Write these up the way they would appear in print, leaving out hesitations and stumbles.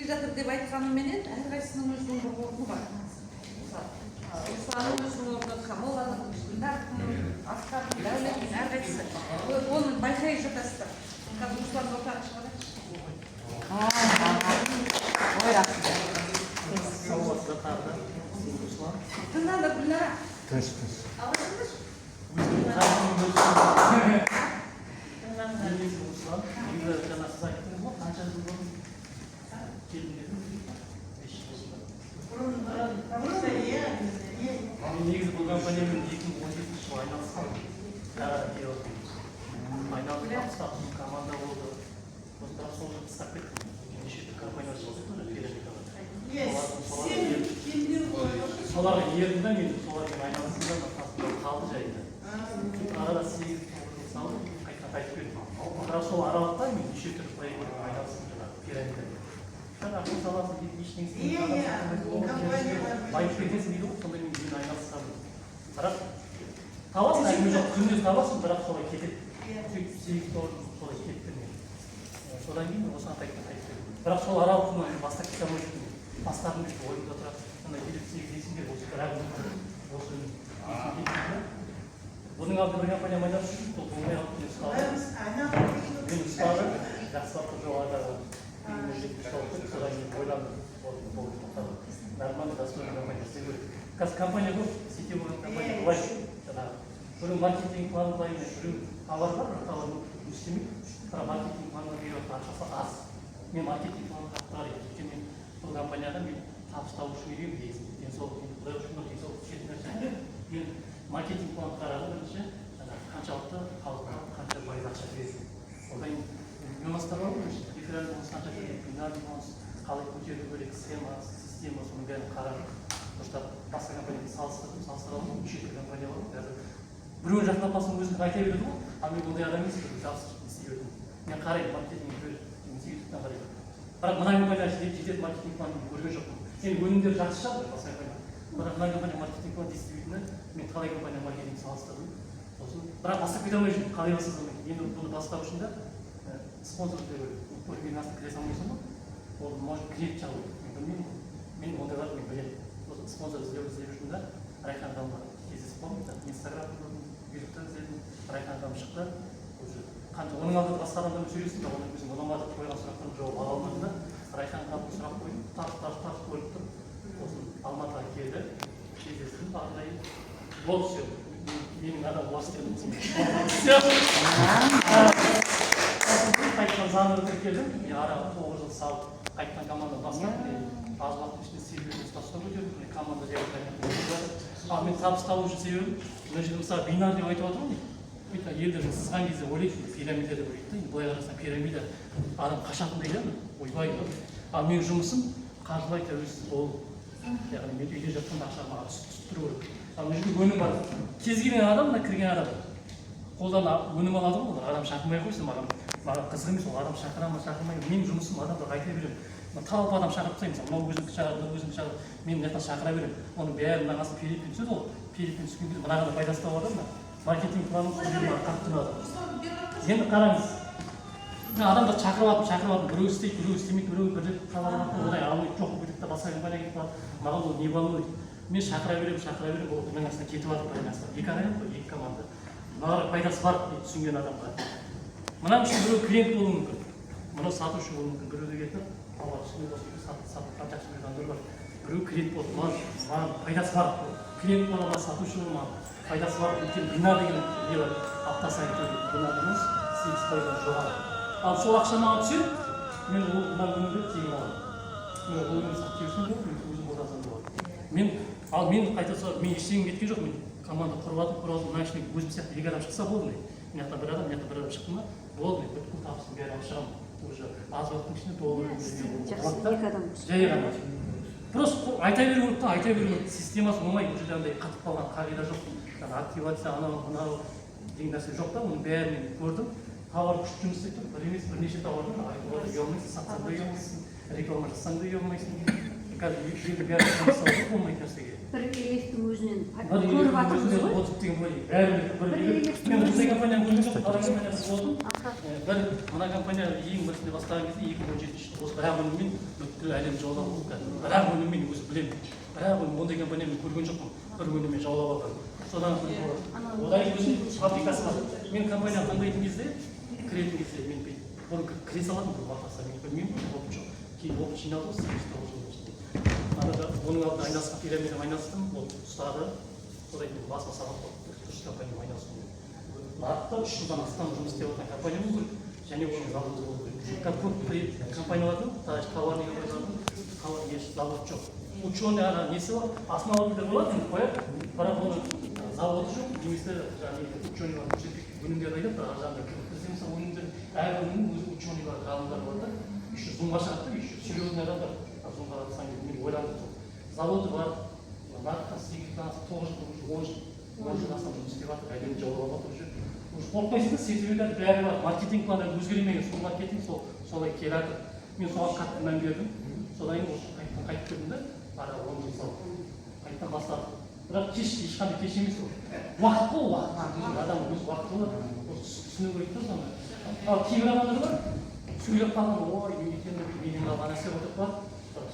келе жатыр деп айтқанменен әрқайсысының өзінің бір орны бар. Русланның өзінің орны, Камоланың, Динардың, Асқардың, Дәулеттің әрқайсысы. Оны байқай жатасыздар. Қазір Руслан ортаға шығарайықшы. Ой, рахмет. Тыңдаңдар, Гүлнара. Тыныш. Алғашындыр. Негізі бұл компаниямен 2017 жылы айналысқан. Айналып табыстаппын, команда болды. Бірақ сол жылы қыстап кеттім. Неше түрлі компаниялар болды, керамикаға. Соларға ердім да мен солармен айналысында қалды жайында. Арада 8 жыл салдым, қайтадан қайтып келдім. Бірақ сол аралықта мен неше түрлі проекттермен айналыстым жаңағы пирамидамен. Ақын саласын ештеңесі байып кетесің дейді ғой, сонда мен үйін айналысқам. Бірақ табасың, әңгіме жоқ, күнде табасың, бірақ солай кетеді. Сөйтіп солай кетті мен. Содан кейін осыған қайтып келдім. Бірақ сол аралықтың бастап кете алмайтын. Бастардың үшін ойымда тұрады. Сонда 7-8 есімдер осы бірақ осы бұның алды бір компания майдан үшін бұл болмай алып мен ұсталды. Мен ұсталды, жақсылапты жоғарыдағы содан кейін ойландым. Нормально достойный компания істеу керек. Қазір компания көп, сетевой компания былай жаңағы біреу маркетинг планы былай емес, біреу товар бар, товар істемейді. Бірақ маркетинг планы беріп ақшасы аз. Мен маркетинг планы қатты бар еді. Өйткені мен бұл компанияда мен табыс табу үшін үйренемін негізінде. Денсаулық құдай үшін денсаулық түсетін нәрсе. Мен маркетинг планы қарадым бірінші, қаншалықты халыққа қанша пайыз ақша береді. Одан кейін нюанстар бар ғой, дифферент бонус қанша береді, бинарный бонус қалай көтеру керек, система, соның бәрін қарадым. Просто басқа компаниямен салыстыралым, неше түрлі компания бар ғой. Біреуін жақтап қалсаң өзің айта береді ғой, ал мен ондай адам емеспін, жақсы істей бердім. Мен қараймын, маркетинг көріп, ютубтан қараймын. Бірақ мына компания жетеді маркетинг планын көрген жоқпын. Енді өнімдері жақсы шығады, басқа компания. Бірақ мына компания маркетинг план істейтіні, мен қалай компания маркетинг салыстырдым. Сосын, бірақ бастап кете алмай жүрмін, қалай бастасам. Енді бұны бастау үшін де спонсор деп көрген астына кіре салмайсың ғой. Ол может клиент жағу. Мен білмеймін. Мен ондайларды мен білемін. Спонсор іздеп жүрдім да, Райхан ағамға кездесіп қалдым. Инстаграмда көрдім, ютубта іздедім. Райхан ағам шықты. Оның алдында басқа адамдармен сөйлестім де, оның өзім ұнамады қойған сұрақтардың жауабын ала алмадым да. Райхан ағамға сұрақ қойдым, тарс көріп тұр. Сосын Алматыға келді, кездестім, ағайын. Болды, все. Менің адам уақыт дедім. Все. Қайтқан заңды тіркелдім. Мен араға 9 жыл салып, қайтқан команда бастадым. Аз уақыттың ішінде себебін ұстасына көтердім. Команда жайлы ал мен табыс табу үшін себебім, мына жерде мысалы бинар деп айтып отырмын дейді. Елдер сызған кезде ойлайды, пирамида деп ойлайды. Былай қарасаң пирамида адам қашатын дейді, ойбай. Ал менің жұмысым қаржылай тәуелсіз болу. Яғни мен үйде жатқан ақшаны маған түсіп тұру керек. Ал мына жерде өнім бар. Кез келген адам, мына кірген адам қолдан өнім алады ғой, адам шақырмай қойсын, маған қызық емес, ол адам шақыра ма, шақырмай. Менің жұмысым адамдарға айта беремін. Талап адам шақырып тастаймын, мынау өзіңді шақыр, мынау өзіңді шақыр, мен мына жақтан шақыра беремін. Оның бәрі мынаған Филиппин түседі ғой, Филиппин түскен кезде мынаған пайдасы табады мына. Маркетинг планын қатты ұнады. Енді қараңыз, адамдар шақырып алып, біреу істейді, біреу істемейді, біреу бір рет хабарлап одай алмайды, жоқ бүйтіп та басқа компанияға кетіп қалады, маған ол не волнует. Мен шақыра беремін, ол бұның астына кетіп жатыр пайдасына. Екі адам ғой, екі команда. Мынаған пайдасы бар дейді түсінген адамға. Мына үшін біреу клиент болуы мүмкін, мынау сатушы болуы мүмкін, біреу де кетіп, біреу клиент болды, маған пайдасы бар. Клиент болуға сатушы болуға пайдасы бар. Өйткені бина деген нелер апта сайын төлейді. Бинадыңыз 8% жоғары. Ал сол ақша маған түседі, мен мына өнімді тегін аламын. Мен ол өнімді сатып жіберсем болады, мен өзім отырсам болады. Мен қайта сұрақ, мен ештеңе кеткен жоқ, мен команда құрып алдым, мына ішіне өзім сияқты екі адам шықса болды ме? Мына жақта бір адам шықты ма? Болды ме? Бүткіл табысын бәрі алып шығамын. Уже аз уақыттың ішінде толық жай ғана. Просто айта беру керек, системасы болмайды, бұл жерде андай қатып қалған қағида жоқ. Активация, анау деген нәрсе жоқ та, оның бәрін мен көрдім. Товар күшті жұмыс істеп тұр, бір емес бірнеше товарды айтуға да ұялмайсың, сатсаң да ұялмайсың, реклама жасасаң да ұялмайсың. қазір үйдің бәрі мысалы болмайтын нәрсеге. бір электің өзінен Бір көріп жатырмыз өзіне ғой. отып деген бөлек. Бәрібір мен осындай компанияны көрген жоқпын, қара компанияда болдым. Бір мына компания ең бірісінде бастаған кезде 2017 жылы осы бір-ақ өніммен бүткіл әлем жаулап алды. Бір-ақ өніммен өзі білемін. Бір-ақ өнім ондай компанияны көрген жоқпын. Бір өніммен жаулап алған. Содан одан өзінің фабрикасы бар. Мен компанияға таңдайтын кезде, кіретін кезде мен оны кіре салатын бір уақытта мен білмеймін, опыт жоқ. Кейін опыт жиналды, 8-9 жыл болды. Оның алдында айналысқан пирамидамен айналыстым, ол ұстады. Содан кейін басқа сабақ болды, үш компаниямен айналыстым. Нарықта 3 жылдан астам жұмыс істеп жатқан компаниямыз бар, және оның заводы болу керек. Көп компаниялардың, товарный компаниялардың завод жоқ. Ученый несі бар, основатель болады, қояды, бірақ оның заводы жоқ, немесе ученый бар, өнімдерді айтады, бізде мысалы өнімдер, әр өнімнің өзі ученый бар, ғалымдар бар да, еще зумға шығады, еще серьезный адамдар зумға қатысқан кезде мен ойландым. Заводы бар, нарықта 8-9 жыл астам жұмыс істеп жатыр, әлемді жаулап жатыр уже. Қорықпайсың да, сертификат бәрі бар, маркетинг планы өзгермеген, сол маркетинг солай келе жатыр. Мен соған қатты мән бердім, содан кейін осы қайтып келдім да, ара 10 жыл салып, қайттан бастадым. Бірақ ешқандай кеш емес ол. Уақыт қой, уақыт. Адам өз уақыты болады, түсіну керек та соны. Ал кейбір адамдар бар, сөйлеп қалған, ой, менен қалған нәрсе отырып бар.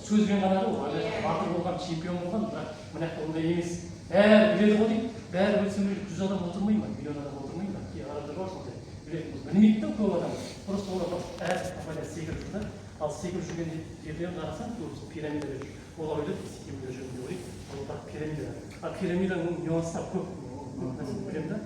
Сөзбен ғана да ол батыр болған, чемпион болған, бірақ мына жақта ондай емес. Бәрі біледі ғой дейді, бәрі білсе 100 адам отырмай ма, миллион адам отырмай ма? Кей адамдар бар сондай. Білмейді да көп адам. Просто олар әр компания секіріп жүр да. Ал секіріп жүрген жерлерін қарасаң, көбісі пирамидада жүр. Олар ойлайды, секіріп жүрген деп ойлайды. Ол пирамида. А пирамиданың нюанстары көп. Білемін да.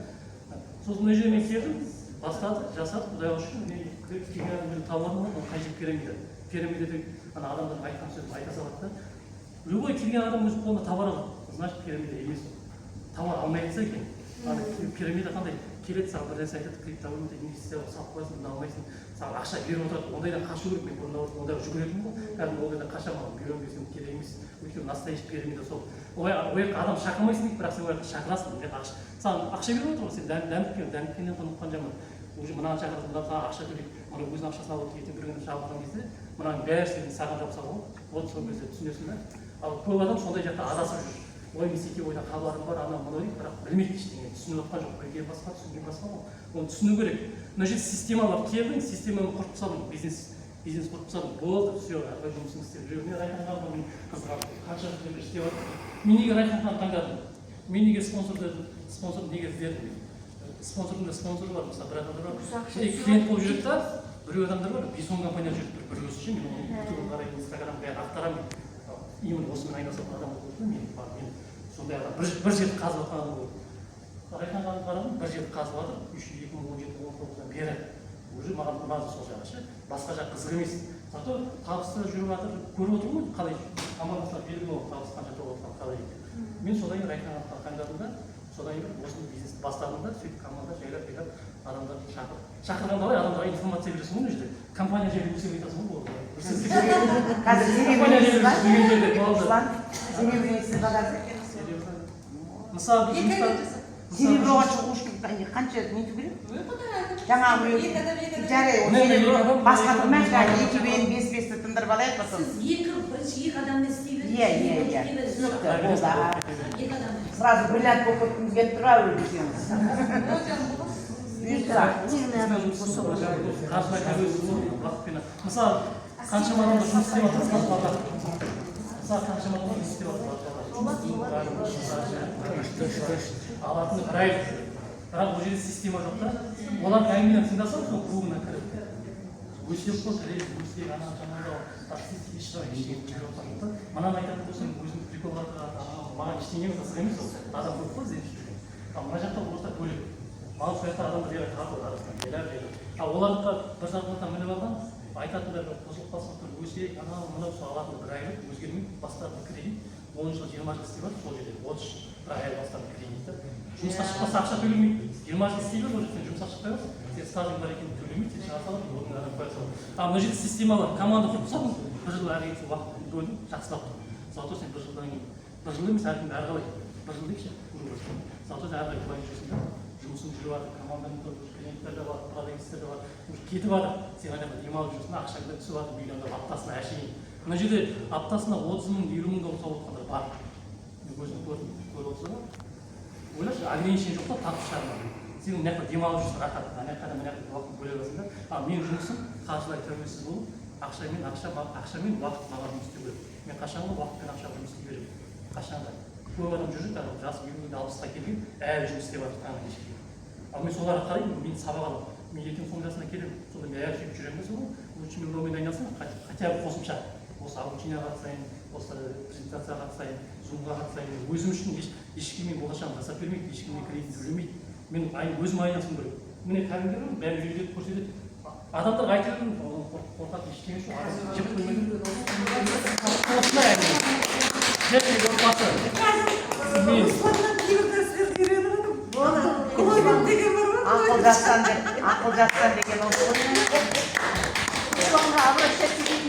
Сосын мына жерге мен келдім, бастады, жасады, құдайға шүкір, мен келген адамды табылдым ғой, ол қажет пирамида. Пирамидада адамдардың айтқан сөзін айта салады да. Любой келген адам өз қолына товар алады. Значит, пирамида емес. Товар алмай жатса екен. Пирамида қандай? Келеді, саған бір нәрсе айтады, криптовалюта инвестиция салып қоясың, мына алмайсың, саған ақша беріп отырады. Ондайдан қашу керек, мен бұрын ондайға жүгіретінмін ғой. Кәдімгі ондайдан қашамын, берем десем керек емес. Өйткені настоящий пирамида сол. Ой, адам шақырмайсың дейді, бірақ сен ояққа шақырасың. Саған ақша беріп отыр ғой, сен дәміккеннен тыныққан жаман. Уже мынаны шақырасың, мына саған ақша төлейді. Мына өзінің ақшасын алып ертең бір күні жабылған кезде, мынаның бәрі саған жабса ғой, вот сол кезде түсінесің да. Ал көп адам сондай жақта адасып жүр. Ой, месеке ойда хабарым бар, ана мұны дейді, бірақ білмейді ештеңе, түсініп жатқан жоқ. Білген басқа, түсінген басқа ғой. Оны түсіну керек. Мына жерде система бар, келдің, системаны құрып тастадың, бизнес құрып тастадың, болды, все, әрбір жұмысын істеп жүр. Мен Райханға мен қызығамын, қанша жылдар істеп жатырмын. Мен неге Райханға таңдадым? Мен неге спонсорды неге іздедім? Спонсордың да спонсоры бар, мысалы бір адамдар бар. Клиент болып жүреді да, біреу адамдар бар, 5-10 компания жүріп тұр, бір өзінше, мен оның ютубын қараймын, инстаграм бәрін ақтарамын. Именно осымен айналысатын адам болды, мен сондай адам бір жерді қазып жатқан адам болды. Райханға қарадым, бір жерді қазып жатыр, 2017-19-дан бері уже маған ұнады сол жағы ше, басқа жақ қызық емес. Зато табысты жүріп жатыр, көріп отырмын ғой, қалай командасына белгілі болып табыс қанша тауып жатқан қалай. Мен содан кейін Райханға таңдадым да, содан кейін осыны бизнесті бастадым да, сөйтіп команда жайлап адамдарды шақырғанда қалай адамдарға информация бересің ғой мына жерде. Компания жерде өсіп айтасың ғой болды. Қазір серебряный багажы. Мысалы Сереброға шығу үшін қанша нету керек? Жаңағы басқа тұрмай жаңағы 2-5 тындырып алайық потом. Сіз бірінші адаммен істей беріңіз. Иә. Түсінікті, болды. Сразу бриллиант болып кеткіміз келіп тұр ау десеңіз. Мысалы қаншама адамдар жұмыс істеп жатыр, алатын проект, бірақ бұл жерде система жоқ та, олардың әңгімені тыңдасаң, сол клубына кіріп өсек қой, өсек, ана жаңағы ештеңе жүріп жатқан да, мынаны айтатын болсаң, өзің приколға маған ештеңе қызық емес ол, адам көп қой ізденіп жүрген. Ал мына жақта орта бөлек, маған сол жақта адамдар бері тартылды арасынан, ал оларға бір жағынан мініп алған, айтатындар қосылып қалсақ тұр, өсек, ана мынау сол алатын бір айлық өзгермейді, бастарын кредит, 10 жыл 20 жыл істей бар, сол жерде 30 жыл бір айлық бастарын кредитті. Жұмысқа шықпаса ақша төлемейді, 20 жыл істей бар, ол жерден жұмысқа шықпай бар, сен стажың бар екенін төлемейді, сен шыға салады, орныңа адам қоя салады. Ал мына жерде система бар, команда құрып тастадың, бір жыл әрі кетсе уақытын бөлдің, жақсылап тұр. Зато сен бір жылдан кейін, бір жыл емес әркімді әрі қалай, бір жыл дейікші, зато сен әрі қалай жүресің да, жұмысың жүріп жатыр, команданың көріп, клиенттер де бар, продавецтер де бар, кетіп жатыр, сен ана демалып жүрсің, ақшаңда түсіп жатыр, миллиондап аптасына әшейін. мына жерде аптасына 30 мың, 20 мыңға ұстап отқандар бар. Мен өзім көріп отырсың ба? Ойлашы, ограничение жоқ та тартып шығармайды. Сен мына жақта демалып жүрсің, рахат, ана жақта уақыт бөле аласың да. Ал менің жұмысым қаржылай тәуелсіз болып, ақшамен уақыт маған жұмыс істеу керек. Мен қашанғы уақыт пен ақша жұмыс істей беремін. Қашанда. Көп адам жүр, жасы 60-ға келген, әлі жұмыс істеп жатыр таңғы кешке. Ал мен соларға қараймын, мен сабақ аламын. Мен ертең соның жасына келемін. Сонда мен аяқ сүйіп жүремін сол. Лучше мен онымен айналысам, хотя бы қосымша. Осы обучениеға қатысайын, осы презентацияға қатысайын, зумға қатысайын. Өзім үшін ешкіммен болашағын жасап бермейді, ешкіммен кредит төлемейді. Мен өзім айналысым керек. Міне кәдімгідей бәрін үйретіп көрсетеді. Адамдар айтып жүрмін, қорқады ештеңе жоқ. Жеп қоймайды. Осындай әңгіме. Жетпейді отбасы. Ақыл жастан деген осы.